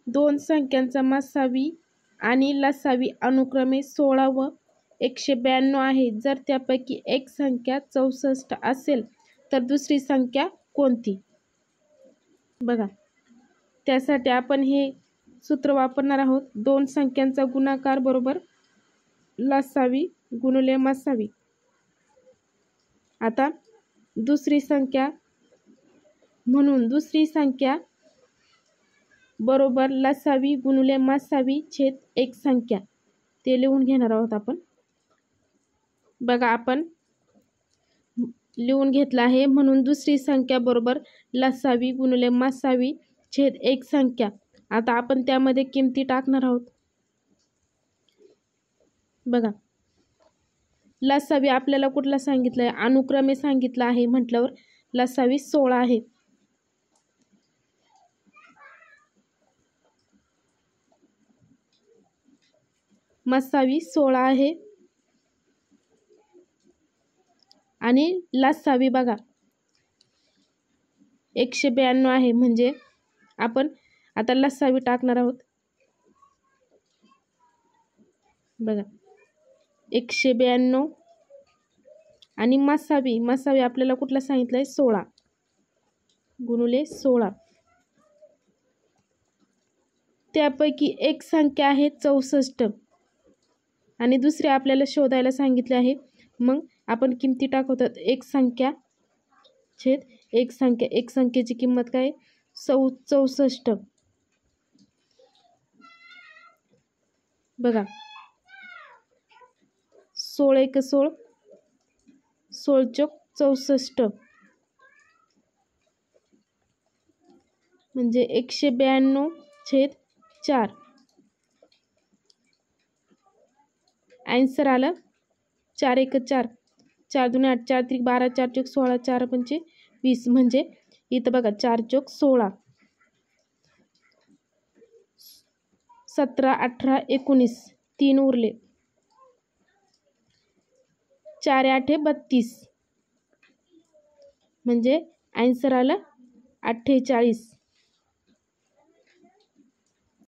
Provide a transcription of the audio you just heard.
दोन संख्यांचा मस्सावी आणि लसावी अनुक्रमे 16 व 192 आहे. जर त्यापैकी एक संख्या 64 असेल तर दुसरी संख्या कोणती? बघा, त्यासाठी आपण हे सूत्र वापरणार आहोत. दोन संख्यांचा गुणाकार बरोबर लसावी गुणिले मस्सावी. आता दुसरी संख्या म्हणून दुसरी संख्या बरोबर लसावी गुणिले मस्सावी छेद एक संख्या, ते लिहून घेणार आहोत आपण. बघा, आपण लिहून घेतलं आहे. म्हणून दुसरी संख्या बरोबर लसावी गुणिले मस्सावी छेद एक संख्या. आता आपण त्यामध्ये किमती टाकणार आहोत. बघा, लसावी आपल्याला कुठला सांगितलं आहे? अनुक्रमे सांगितलं आहे म्हटल्यावर लसावी 16 आहे. मस्सावी 16 आहे आणि लसावी बघा 192 आहे. म्हणजे आपण आता लसावी टाकणार आहोत. बघा, 192 आणि मस्सावी आपल्याला कुठला सांगितलंय? 16 गुणिले 16. त्यापैकी एक संख्या आहे 64 आणि दुसरी आपल्याला शोधायला सांगितले आहे. मग आपण किमती टाकवतात. एक संख्या छेद एक संख्या. एक संख्येची किंमत काय? 64. बघा, 16 एक 16, 16 चौक 64 म्हणजे 192 छेद 4. आन्सर आलं 4 एक 4, 4 दुने 8, 4 त्रिक 12, 4 चौक 16, 4 पंचे 20. म्हणजे इथं बघा 4 चौक 16, 17, 18, 19, 3 उरले, 4 8 32. म्हणजे आन्सर आलं 48.